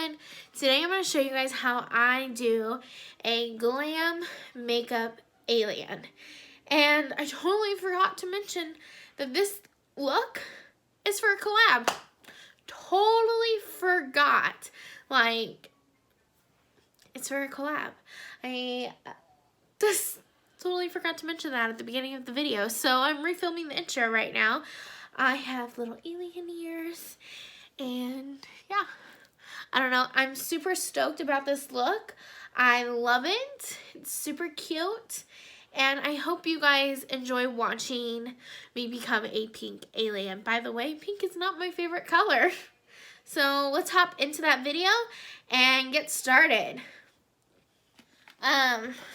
everyone. Today I'm going to show you guys how I do a glam makeup alien. And I totally forgot to mention that this look is for a collab. Totally forgot. Like, it's for a collab. I just totally forgot to mention that at the beginning of the video. So I'm refilming the intro right now. I have little alien ears. And yeah, I don't know. I'm super stoked about this look. I love it. It's super cute. And I hope you guys enjoy watching me become a pink alien. By the way, pink is not my favorite color. So let's hop into that video and get started.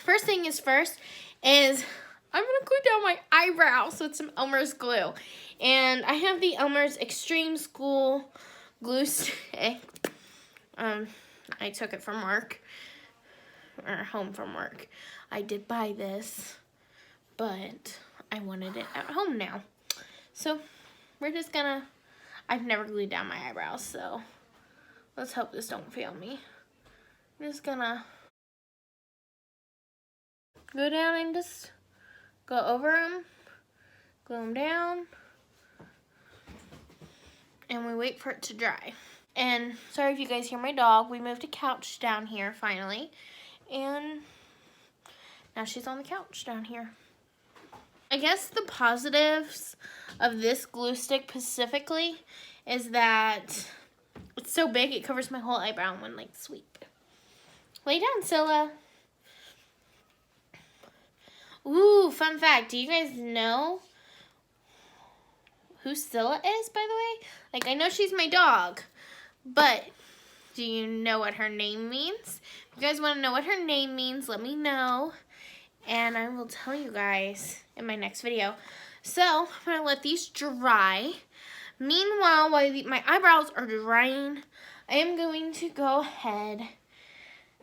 First thing is first is I'm going to glue down my eyebrows with some Elmer's glue. And I have the Elmer's Extreme School glue stick. I took it from work, or home from work. I did buy this, but I wanted it at home now. So we're just gonna, I've never glued down my eyebrows, so let's hope this don't fail me. I'm just gonna go down and just go over them, glue them down, and we wait for it to dry. And sorry if you guys hear my dog. We moved a couch down here finally, and now she's on the couch down here. I guess the positives of this glue stick specifically is that it's so big it covers my whole eyebrow in one like sweep. Lay down, Scylla. Ooh, fun fact. Do you guys know who Scylla is, by the way? Like, I know she's my dog, but do you know what her name means? If you guys want to know what her name means, let me know, and I will tell you guys in my next video. So, I'm going to let these dry. Meanwhile, while my eyebrows are drying, I am going to go ahead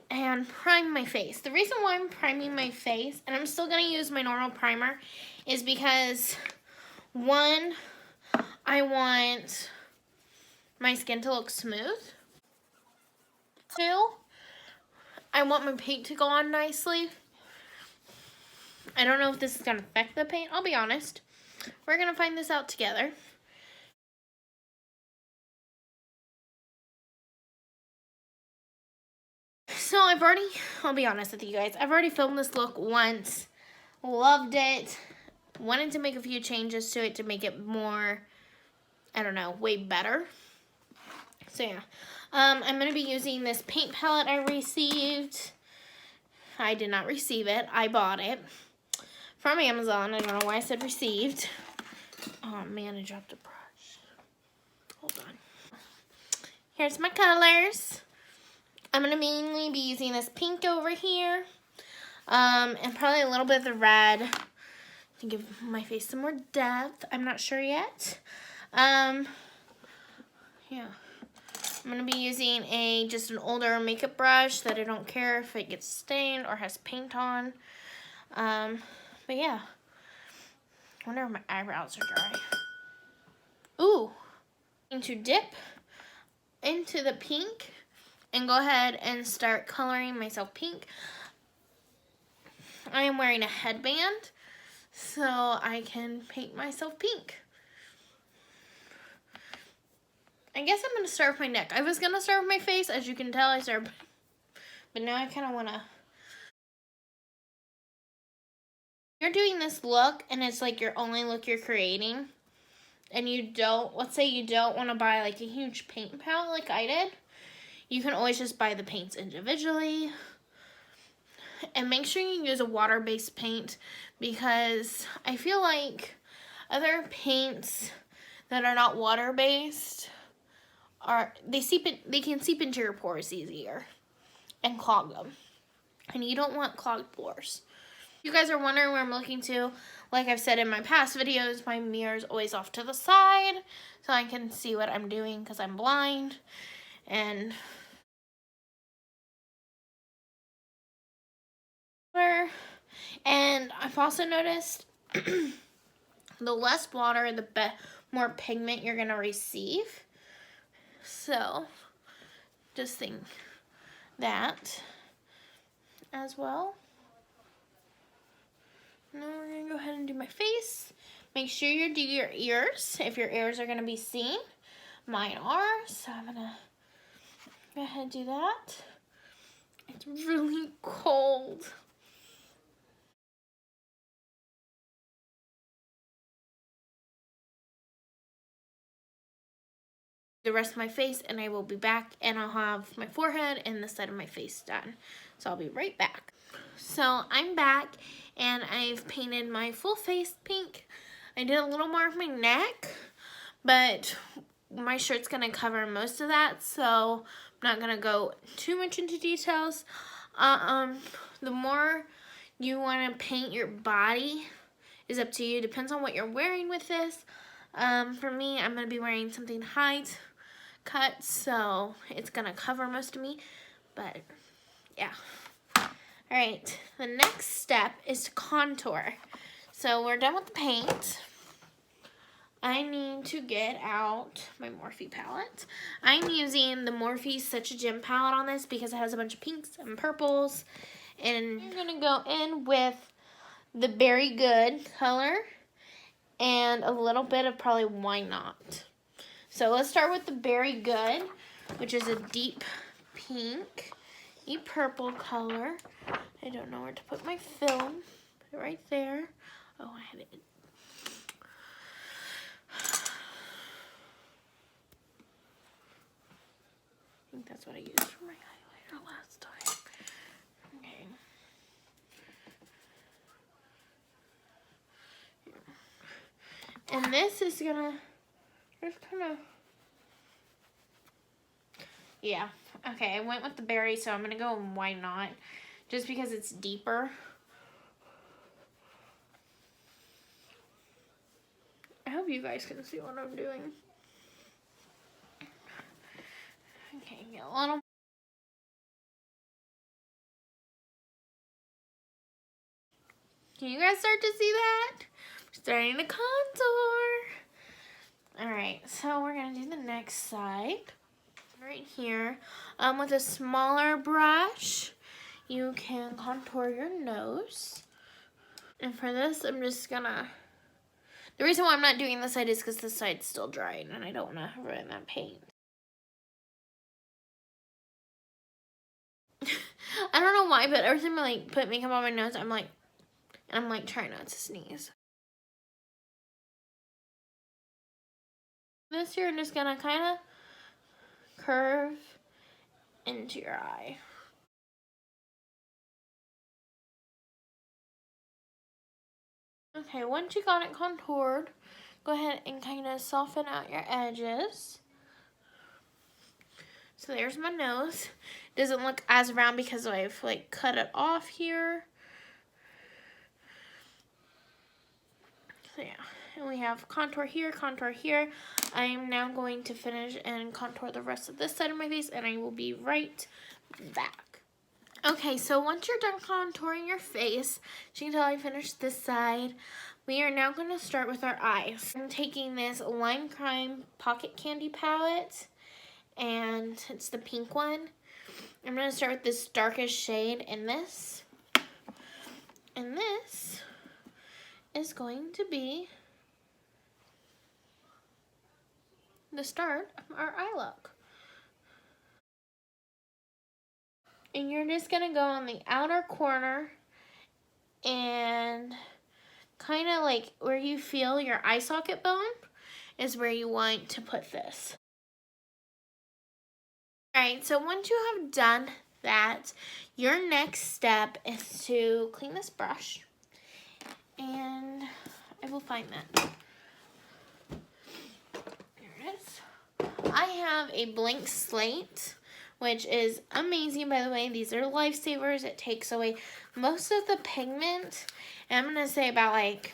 and prime my face. The reason why I'm priming my face, and I'm still going to use my normal primer, is because, one, I want my skin to look smooth. Two, I want my paint to go on nicely. I don't know if this is going to affect the paint. I'll be honest. We're going to find this out together. So I'll be honest with you guys. I've already filmed this look once. Loved it. Wanted to make a few changes to it to make it more, I don't know, way better. So yeah. I'm going to be using this paint palette I received. I did not receive it. I bought it from Amazon. I don't know why I said received. Oh man, I dropped a brush. Hold on. Here's my colors. I'm going to mainly be using this pink over here. And probably a little bit of the red to give my face some more depth. I'm not sure yet. Yeah. I'm going to be using just an older makeup brush that I don't care if it gets stained or has paint on. But yeah. I wonder if my eyebrows are dry. Ooh. I'm going to dip into the pink and go ahead and start coloring myself pink. I am wearing a headband so I can paint myself pink. I guess I'm going to start with my neck. I was going to start with my face. As you can tell, I started. But now I kind of want to. You're doing this look, and it's like your only look you're creating. And you don't, let's say you don't want to buy like a huge paint palette like I did. You can always just buy the paints individually. And make sure you use a water-based paint, because I feel like other paints that are not water-based they can seep into your pores easier and clog them. And you don't want clogged pores. If you guys are wondering where I'm looking to, like I've said in my past videos, my mirror is always off to the side so I can see what I'm doing because I'm blind. And I've also noticed the less water, the more pigment you're going to receive. So just think that as well. Now we're going to go ahead and do my face. Make sure you do your ears if your ears are going to be seen. Mine are, so I'm going to go ahead and do that. It's really cold. The rest of my face, and I will be back, and I'll have my forehead and the side of my face done. So I'll be right back. So I'm back, and I've painted my full face pink. I did a little more of my neck, but my shirt's gonna cover most of that, so I'm not gonna go too much into details. The more you wanna paint your body is up to you. Depends on what you're wearing with this. For me, I'm gonna be wearing something high cut, so it's gonna cover most of me, but yeah. All right, the next step is to contour. So we're done with the paint. I need to get out my Morphe palette. I'm using the Morphe Such a Gem palette on this because it has a bunch of pinks and purples. And you're gonna go in with the Berry Good color and a little bit of probably Why Not. So let's start with the Berry Good, which is a deep pink, deep purple color. I don't know where to put my film. Put it right there. Oh, I had it. I think that's what I used for my highlighter last time. Okay. And this is gonna just kind of, yeah. Okay, I went with the berry, so I'm gonna go in Why Not, just because it's deeper. I hope you guys can see what I'm doing. Okay, get a little. Can you guys start to see that? We're starting to contour. Alright, so we're going to do the next side. Right here. With a smaller brush, you can contour your nose. And for this, I'm just going to... The reason why I'm not doing this side is because this side's still drying, and I don't want to ruin that paint. I don't know why, but every time I like put makeup on my nose, I'm like trying not to sneeze. This here, I'm just gonna kind of curve into your eye. Okay, once you got it contoured, go ahead and kind of soften out your edges. So there's my nose. Doesn't look as round because I've like cut it off here. So yeah, and we have contour here, contour here. I am now going to finish and contour the rest of this side of my face, and I will be right back. Okay, so once you're done contouring your face, as you can tell I finished this side, we are now going to start with our eyes. I'm taking this Lime Crime Pocket Candy palette, and it's the pink one. I'm going to start with this darkest shade in this. And this is going to be the start of our eye look. And you're just going to go on the outer corner and kind of like where you feel your eye socket bone is where you want to put this. Alright, so once you have done that, your next step is to clean this brush. And I will find that. Here it is. I have a blank slate, which is amazing, by the way. These are lifesavers. It takes away most of the pigment. And I'm going to say about like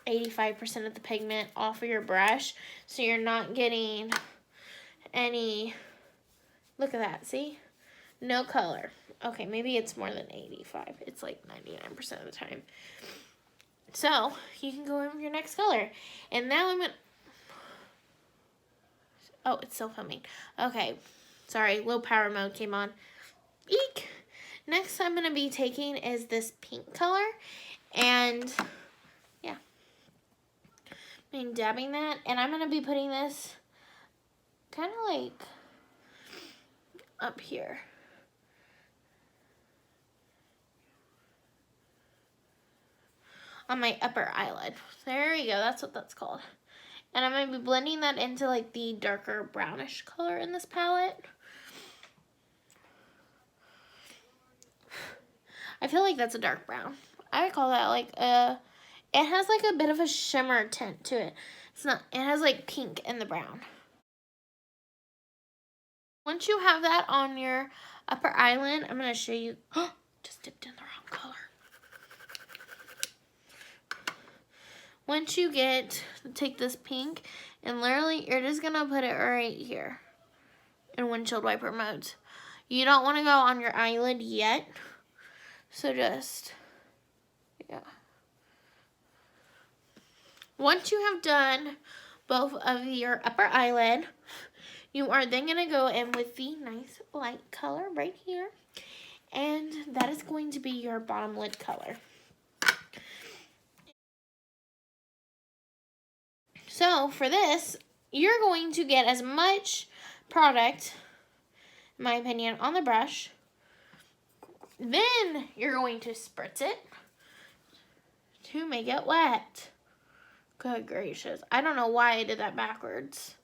85% of the pigment off of your brush. So you're not getting any... Look at that, see? No color. Okay, maybe it's more than 85. It's like 99% of the time. So, you can go in with your next color. And now I'm going to... Oh, it's still filming. Okay. Sorry, low power mode came on. Eek! Next I'm going to be taking is this pink color. And yeah. I'm dabbing that. And I'm going to be putting this kind of like up here. On my upper eyelid. There we go. That's what that's called. And I'm going to be blending that into like the darker brownish color in this palette. I feel like that's a dark brown. I would call that like a, it has like a bit of a shimmer tint to it. It's not, it has like pink in the brown. Once you have that on your upper eyelid, I'm going to show you, just dipped in the wrong color. Once you take this pink, and literally you're just going to put it right here in windshield wiper modes. You don't want to go on your eyelid yet, so just, yeah. Once you have done both of your upper eyelid, you are then going to go in with the nice light color right here, and that is going to be your bottom lid color. So for this, you're going to get as much product, in my opinion, on the brush. Then you're going to spritz it to make it wet. Good gracious. I don't know why I did that backwards.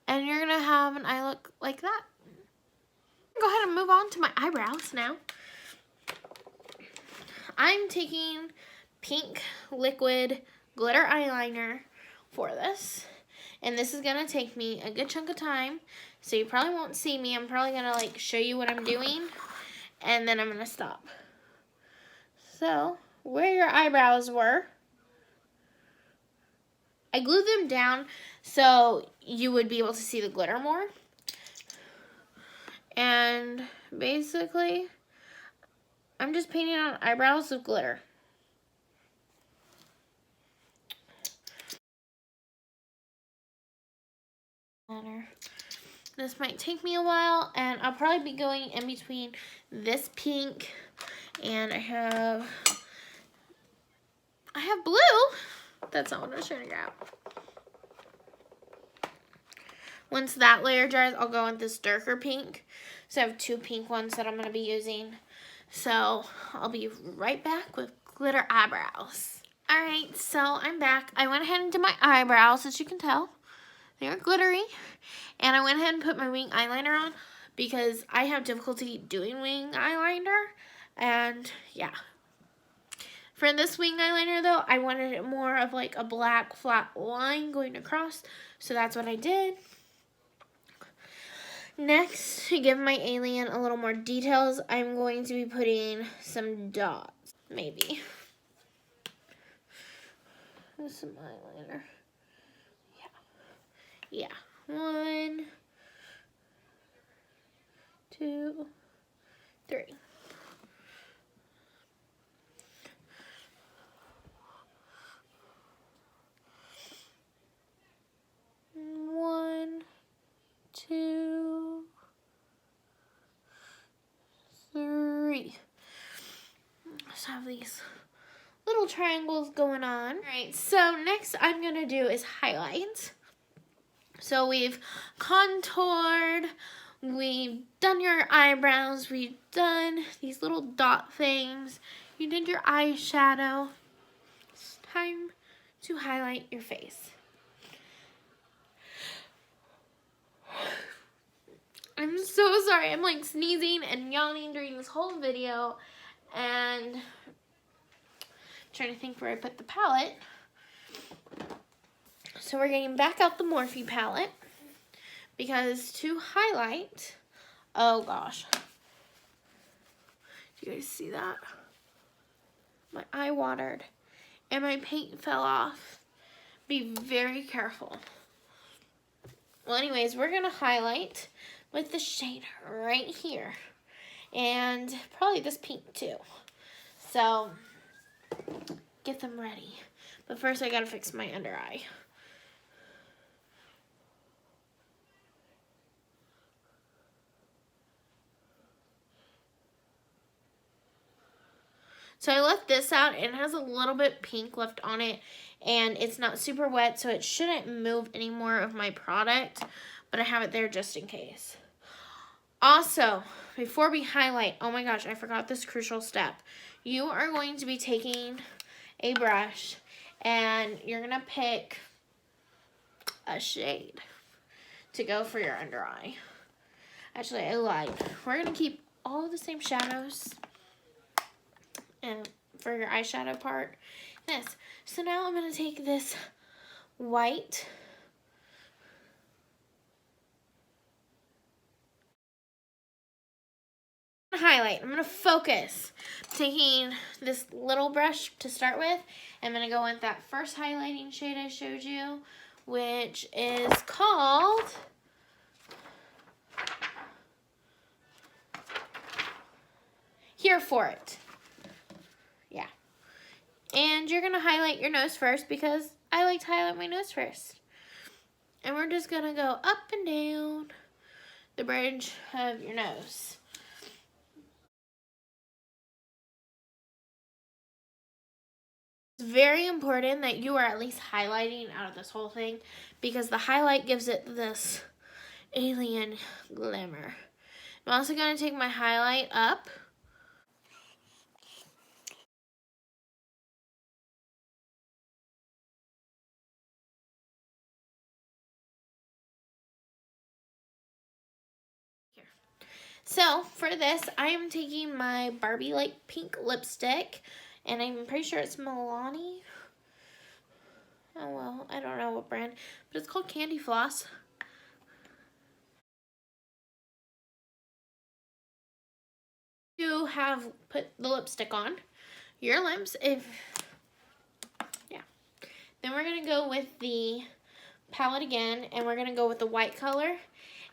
And you're going to have an eye look like that. Go ahead and move on to my eyebrows now. I'm taking pink liquid glitter eyeliner for this. And this is going to take me a good chunk of time. So you probably won't see me. I'm probably going to like show you what I'm doing. And then I'm going to stop. So where your eyebrows were, I glued them down so you would be able to see the glitter more. And basically, I'm just painting on eyebrows with glitter. This might take me a while, and I'll probably be going in between this pink, and I have blue. That's not what I was trying to grab. Once that layer dries, I'll go in this darker pink. So I have two pink ones that I'm going to be using. So I'll be right back with glitter eyebrows. Alright, so I'm back. I went ahead and did my eyebrows, as you can tell. They are glittery. And I went ahead and put my wing eyeliner on because I have difficulty doing wing eyeliner. And yeah. For this wing eyeliner though, I wanted it more of like a black flat line going across. So that's what I did. Next, to give my alien a little more details, I'm going to be putting some dots. Maybe. With some eyeliner. Yeah. 1, 2, 3. One, 2, 3. Let's have these little triangles going on. Alright, so next I'm going to do is highlight. So we've contoured, we've done your eyebrows, we've done these little dot things, you did your eyeshadow. It's time to highlight your face. I'm so sorry, I'm like sneezing and yawning during this whole video, and I'm trying to think where I put the palette. So we're getting back out the Morphe palette, because to highlight, oh gosh, do you guys see that? My eye watered and my paint fell off. Be very careful. Well, anyways, we're going to highlight with the shade right here. And probably this pink too. So, get them ready. But first I got to fix my under eye. So I left this out, and it has a little bit pink left on it, and it's not super wet, so it shouldn't move any more of my product, but I have it there just in case. Also, before we highlight, oh my gosh, I forgot this crucial step. You are going to be taking a brush, and you're going to pick a shade to go for your under eye. Actually, I lied. We're going to keep all the same shadows and for your eyeshadow part. This. So now I'm going to take this white highlight. I'm going to focus. Taking this little brush to start with, I'm going to go with that first highlighting shade I showed you, which is called Here For It. Yeah. And you're going to highlight your nose first because I like to highlight my nose first. And we're just going to go up and down the bridge of your nose. It's very important that you are at least highlighting out of this whole thing because the highlight gives it this alien glimmer. I'm also going to take my highlight up. Here. So for this, I am taking my Barbie like pink lipstick, and I'm pretty sure it's Milani. Oh well, I don't know what brand, but it's called Candy Floss. You have put the lipstick on your lips, yeah. Then we're gonna go with the palette again, and we're gonna go with the white color.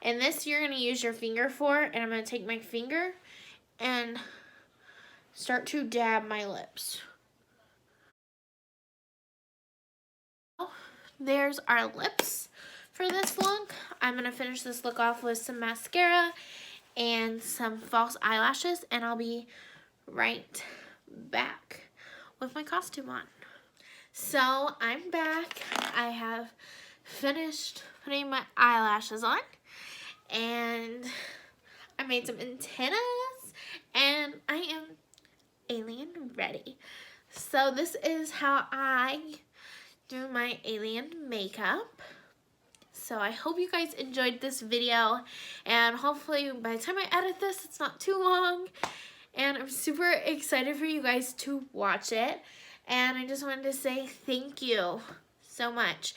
And this you're gonna use your finger for, and I'm gonna take my finger and start to dab my lips. There's our lips for this look. I'm gonna finish this look off with some mascara and some false eyelashes, and I'll be right back with my costume on. So I'm back. I have finished putting my eyelashes on, and I made some antennas, and I am alien ready. So this is how I do my alien makeup. So I hope you guys enjoyed this video, and hopefully by the time I edit this, it's not too long. And I'm super excited for you guys to watch it. And I just wanted to say thank you so much.